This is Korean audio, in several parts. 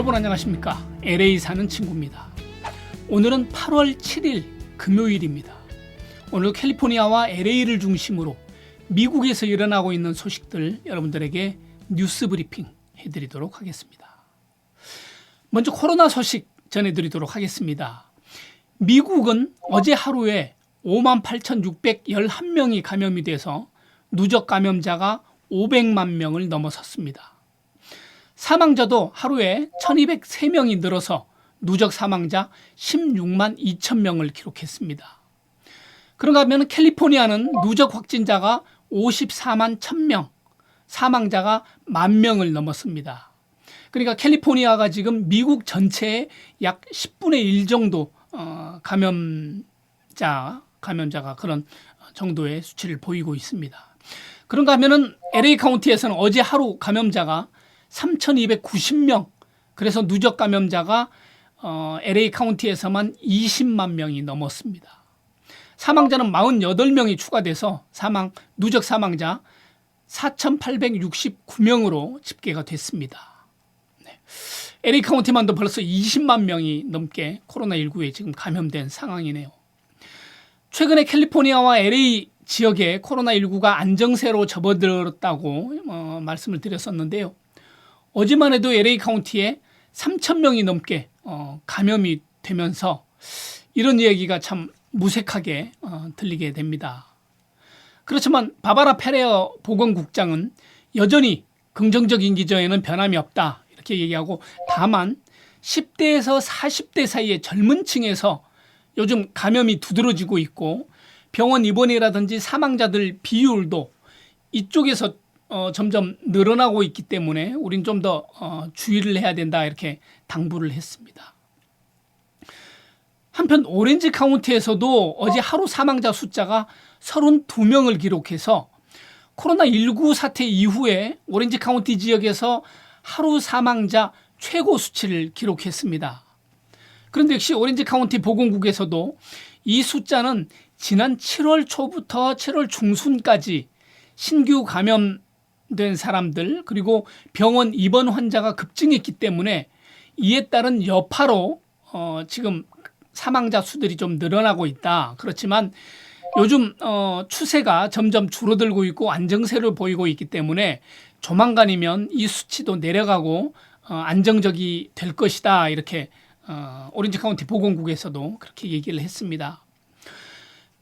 여러분 안녕하십니까? LA 사는 친구입니다. 오늘은 8월 7일 금요일입니다. 오늘 캘리포니아와 LA를 중심으로 미국에서 일어나고 있는 소식들 여러분들에게 뉴스 브리핑 해드리도록 하겠습니다. 먼저 코로나 소식 전해드리도록 하겠습니다. 미국은 어제 하루에 58,611명이 감염이 돼서 누적 감염자가 500만 명을 넘어섰습니다. 사망자도 하루에 1,203명이 늘어서 누적 사망자 16만 2천 명을 기록했습니다. 그런가 하면 캘리포니아는 누적 확진자가 54만 1,000명, 사망자가 10,000명을 넘었습니다. 그러니까 캘리포니아가 지금 미국 전체의 약 10분의 1 정도 감염자가 그런 정도의 수치를 보이고 있습니다. 그런가 하면은 LA 카운티에서는 어제 하루 감염자가 3,290명, 그래서 누적 감염자가 LA 카운티에서만 20만 명이 넘었습니다. 사망자는 48명이 추가돼서 누적 사망자 4,869명으로 집계가 됐습니다. 네. LA 카운티만도 벌써 20만 명이 넘게 코로나19에 지금 감염된 상황이네요. 최근에 캘리포니아와 LA 지역에 코로나19가 안정세로 접어들었다고 말씀을 드렸었는데요. 어제만 해도 LA 카운티에 3,000명이 넘게 감염이 되면서 이런 이야기가 참 무색하게 들리게 됩니다. 그렇지만 바바라 페레어 보건국장은 여전히 긍정적인 기조에는 변함이 없다 이렇게 얘기하고, 다만 10대에서 40대 사이의 젊은 층에서 요즘 감염이 두드러지고 있고 병원 입원이라든지 사망자들 비율도 이쪽에서 점점 늘어나고 있기 때문에 우린 좀 더 주의를 해야 된다 이렇게 당부를 했습니다. 한편 오렌지 카운티에서도 어제 하루 사망자 숫자가 32명을 기록해서 코로나19 사태 이후에 오렌지 카운티 지역에서 하루 사망자 최고 수치를 기록했습니다. 그런데 역시 오렌지 카운티 보건국에서도 이 숫자는 지난 7월 초부터 7월 중순까지 신규 감염된 사람들 그리고 병원 입원 환자가 급증했기 때문에 이에 따른 여파로 지금 사망자 수들이 좀 늘어나고 있다. 그렇지만 요즘 추세가 점점 줄어들고 있고 안정세를 보이고 있기 때문에 조만간이면 이 수치도 내려가고 안정적이 될 것이다. 이렇게 오렌지 카운티 보건국에서도 그렇게 얘기를 했습니다.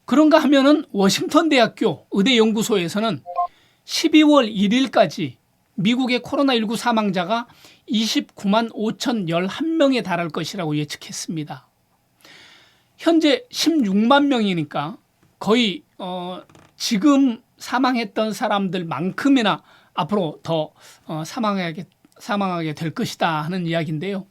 그런가 하면은 워싱턴 대학교 의대연구소에서는 12월 1일까지 미국의 코로나19 사망자가 29만 5,011명에 달할 것이라고 예측했습니다. 현재 16만 명이니까 거의 지금 사망했던 사람들만큼이나 앞으로 더 사망하게 될 것이다 하는 이야기인데요.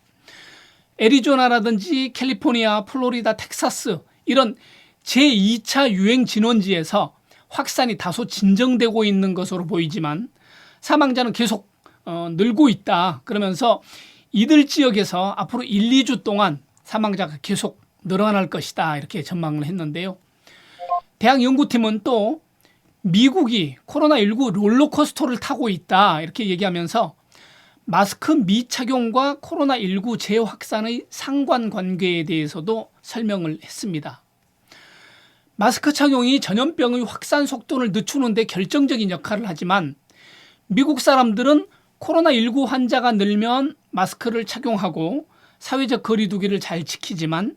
애리조나라든지 캘리포니아, 플로리다, 텍사스 이런 제2차 유행 진원지에서 확산이 다소 진정되고 있는 것으로 보이지만 사망자는 계속 늘고 있다. 그러면서 이들 지역에서 앞으로 1, 2주 동안 사망자가 계속 늘어날 것이다. 이렇게 전망을 했는데요. 대학 연구팀은 또 미국이 코로나19 롤러코스터를 타고 있다. 이렇게 얘기하면서 마스크 미착용과 코로나19 재확산의 상관관계에 대해서도 설명을 했습니다. 마스크 착용이 전염병의 확산 속도를 늦추는 데 결정적인 역할을 하지만 미국 사람들은 코로나19 환자가 늘면 마스크를 착용하고 사회적 거리 두기를 잘 지키지만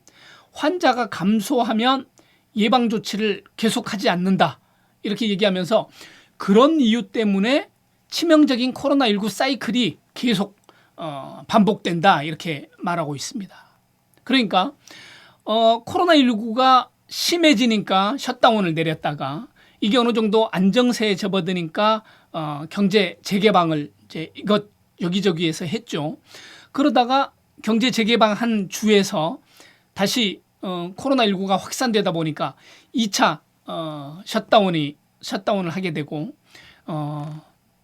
환자가 감소하면 예방 조치를 계속하지 않는다. 이렇게 얘기하면서 그런 이유 때문에 치명적인 코로나19 사이클이 계속 반복된다. 이렇게 말하고 있습니다. 그러니까 코로나19가 심해지니까 셧다운을 내렸다가 이게 어느 정도 안정세에 접어드니까 경제 재개방을 이제 여기저기에서 했죠. 그러다가 경제 재개방한 주에서 다시 코로나19가 확산되다 보니까 2차 셧다운을 하게 되고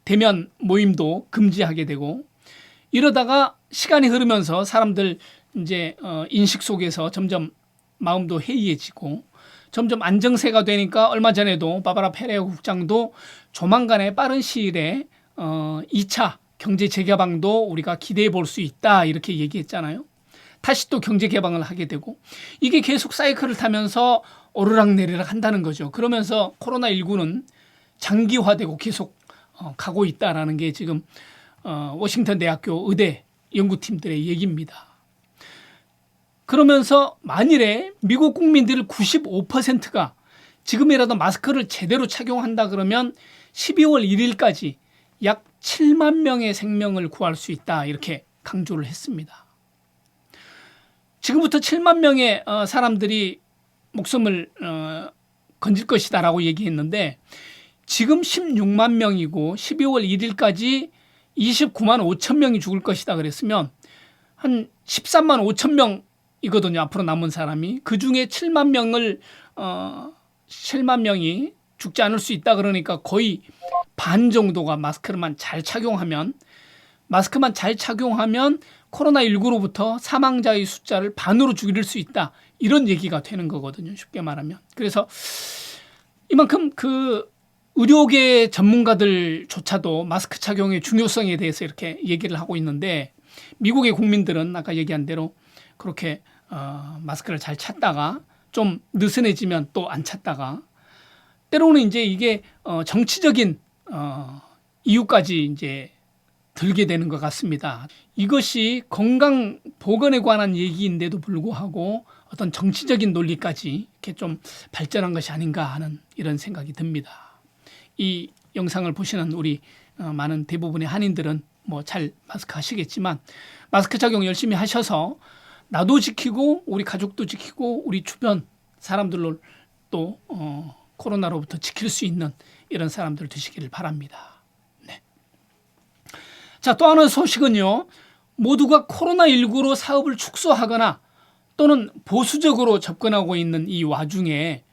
대면 모임도 금지하게 되고 이러다가 시간이 흐르면서 사람들 이제 인식 속에서 점점 마음도 해이해지고 점점 안정세가 되니까 얼마 전에도 바바라 페레어 국장도 조만간에 빠른 시일에 2차 경제 재개방도 우리가 기대해 볼 수 있다 이렇게 얘기했잖아요. 다시 또 경제 개방을 하게 되고 이게 계속 사이클을 타면서 오르락내리락 한다는 거죠. 그러면서 코로나19는 장기화되고 계속 가고 있다라는 게 지금 워싱턴 대학교 의대 연구팀들의 얘기입니다. 그러면서 만일에 미국 국민들 95%가 지금이라도 마스크를 제대로 착용한다 그러면 12월 1일까지 약 7만 명의 생명을 구할 수 있다 이렇게 강조를 했습니다. 지금부터 7만 명의 사람들이 목숨을 건질 것이다라고 얘기했는데 지금 16만 명이고 12월 1일까지 29만 5천 명이 죽을 것이다 그랬으면 한 13만 5천 명이거든요. 앞으로 남은 사람이. 그중에 7만 명이 죽지 않을 수 있다 그러니까 거의 반 정도가 마스크만 잘 착용하면 코로나19로부터 사망자의 숫자를 반으로 줄일 수 있다. 이런 얘기가 되는 거거든요. 쉽게 말하면. 그래서 이만큼 그 의료계 전문가들조차도 마스크 착용의 중요성에 대해서 이렇게 얘기를 하고 있는데 미국의 국민들은 아까 얘기한 대로 그렇게 마스크를 잘 찾다가 좀 느슨해지면 또 안 찾다가 때로는 이제 이게 정치적인 이유까지 이제 들게 되는 것 같습니다. 이것이 건강 보건에 관한 얘기인데도 불구하고 어떤 정치적인 논리까지 이렇게 좀 발전한 것이 아닌가 하는 이런 생각이 듭니다. 이 영상을 보시는 우리 많은 대부분의 한인들은 뭐 잘 마스크 하시겠지만 마스크 착용 열심히 하셔서 나도 지키고 우리 가족도 지키고 우리 주변 사람들로 또 코로나로부터 지킬 수 있는 이런 사람들 되시기를 바랍니다. 네. 자, 또 하나 소식은요. 모두가 코로나19로 사업을 축소하거나 또는 보수적으로 접근하고 있는 이 와중에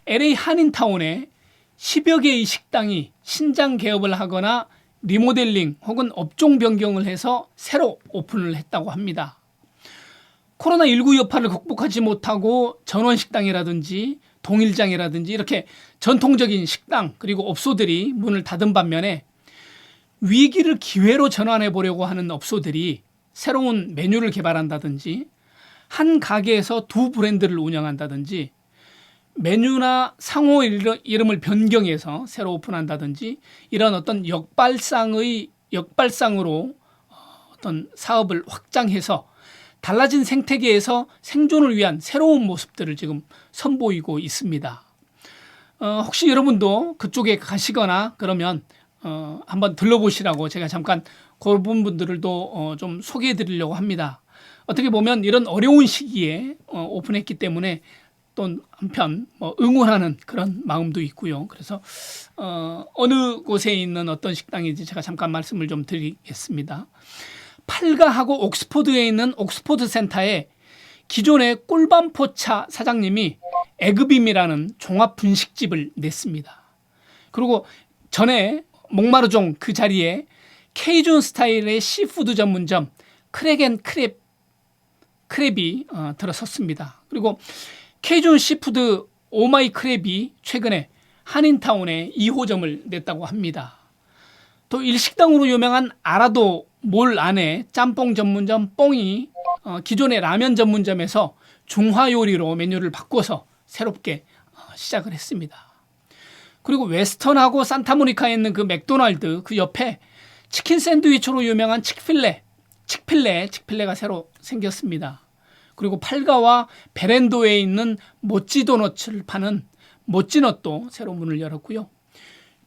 LA 한인타운에 10여 개의 식당이 신장 개업을 하거나 리모델링 혹은 업종 변경을 해서 새로 오픈을 했다고 합니다. 코로나19 여파를 극복하지 못하고 전원식당이라든지 동일장이라든지 이렇게 전통적인 식당 그리고 업소들이 문을 닫은 반면에 위기를 기회로 전환해 보려고 하는 업소들이 새로운 메뉴를 개발한다든지 한 가게에서 두 브랜드를 운영한다든지 메뉴나 상호 이름을 변경해서 새로 오픈한다든지 이런 어떤 역발상으로 어떤 사업을 확장해서 달라진 생태계에서 생존을 위한 새로운 모습들을 지금 선보이고 있습니다. 혹시 여러분도 그쪽에 가시거나 그러면 한번 들러보시라고 제가 잠깐 그런 분들도 좀 소개해 드리려고 합니다. 어떻게 보면 이런 어려운 시기에 오픈했기 때문에 또 한편 응원하는 그런 마음도 있고요. 그래서 어느 곳에 있는 어떤 식당인지 제가 잠깐 말씀을 좀 드리겠습니다. 팔가하고 옥스포드에 있는 옥스포드 센터에 기존의 꿀밤포차 사장님이 에그빔이라는 종합 분식집을 냈습니다. 그리고 전에 몽마르종 그 자리에 케이준 스타일의 시푸드 전문점 크랩이 들어섰습니다. 그리고 케이준 시푸드 오마이 크랩이 최근에 한인타운에 2호점을 냈다고 합니다. 또 일식당으로 유명한 아라도 몰 안에 짬뽕 전문점 뽕이 기존의 라면 전문점에서 중화 요리로 메뉴를 바꿔서 새롭게 시작을 했습니다. 그리고 웨스턴하고 산타모니카에 있는 그 맥도날드 그 옆에 치킨 샌드위치로 유명한 칙필레가 새로 생겼습니다. 그리고 팔가와 베렌도에 있는 모찌 도너츠를 파는 모찌넛도 새로 문을 열었고요.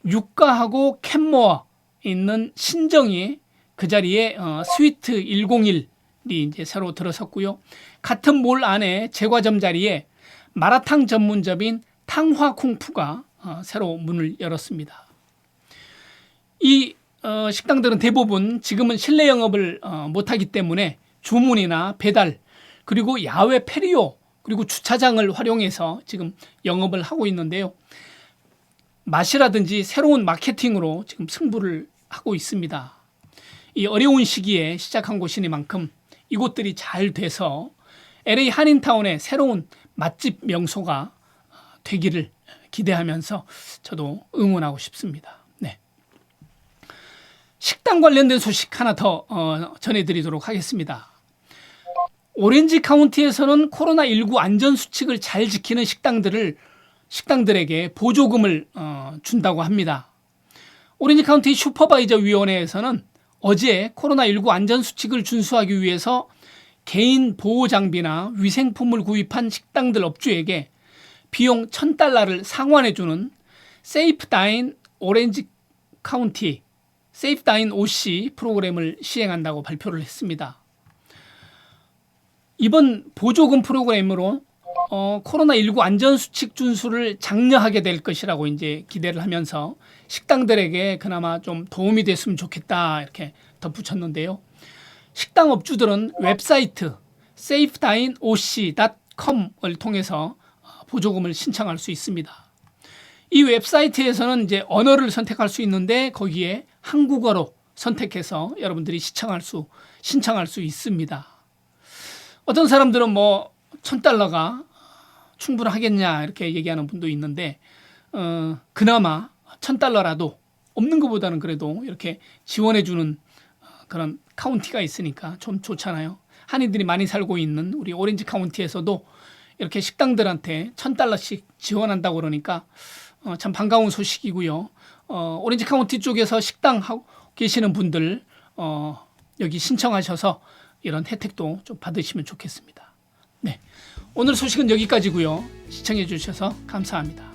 유가하고 캔모어에 있는 신정이 그 자리에 스위트 101이 이제 새로 들어섰고요. 같은 몰 안에 제과점 자리에 마라탕 전문점인 탕화쿵푸가 새로 문을 열었습니다. 이 식당들은 대부분 지금은 실내 영업을 못하기 때문에 주문이나 배달 그리고 야외 페리오 그리고 주차장을 활용해서 지금 영업을 하고 있는데요. 맛이라든지 새로운 마케팅으로 지금 승부를 하고 있습니다. 이 어려운 시기에 시작한 곳이니만큼 이곳들이 잘 돼서 LA 한인타운의 새로운 맛집 명소가 되기를 기대하면서 저도 응원하고 싶습니다. 네. 식당 관련된 소식 하나 더 전해드리도록 하겠습니다. 오렌지 카운티에서는 코로나19 안전수칙을 잘 지키는 식당들에게 보조금을 준다고 합니다. 오렌지 카운티 슈퍼바이저 위원회에서는 어제 코로나19 안전수칙을 준수하기 위해서 개인 보호장비나 위생품을 구입한 식당들 업주에게 비용 $1,000를 상환해주는 세이프 다인 오렌지 카운티, 세이프 다인 OC 프로그램을 시행한다고 발표를 했습니다. 이번 보조금 프로그램으로 코로나19 안전수칙 준수를 장려하게 될 것이라고 이제 기대를 하면서 식당들에게 그나마 좀 도움이 됐으면 좋겠다 이렇게 덧붙였는데요. 식당 업주들은 웹사이트 safedinoc.com을 통해서 보조금을 신청할 수 있습니다. 이 웹사이트에서는 이제 언어를 선택할 수 있는데 거기에 한국어로 선택해서 여러분들이 신청할 수 있습니다. 어떤 사람들은 뭐 $1,000가 충분하겠냐 이렇게 얘기하는 분도 있는데 그나마 $1,000라도 없는 것보다는 그래도 이렇게 지원해주는 그런 카운티가 있으니까 좀 좋잖아요. 한인들이 많이 살고 있는 우리 오렌지 카운티에서도 이렇게 식당들한테 $1,000씩 지원한다고 그러니까 참 반가운 소식이고요. 오렌지 카운티 쪽에서 식당 하고 계시는 분들 여기 신청하셔서 이런 혜택도 좀 받으시면 좋겠습니다. 네, 오늘 소식은 여기까지고요. 시청해 주셔서 감사합니다.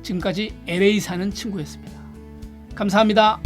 지금까지 LA 사는 친구였습니다. 감사합니다.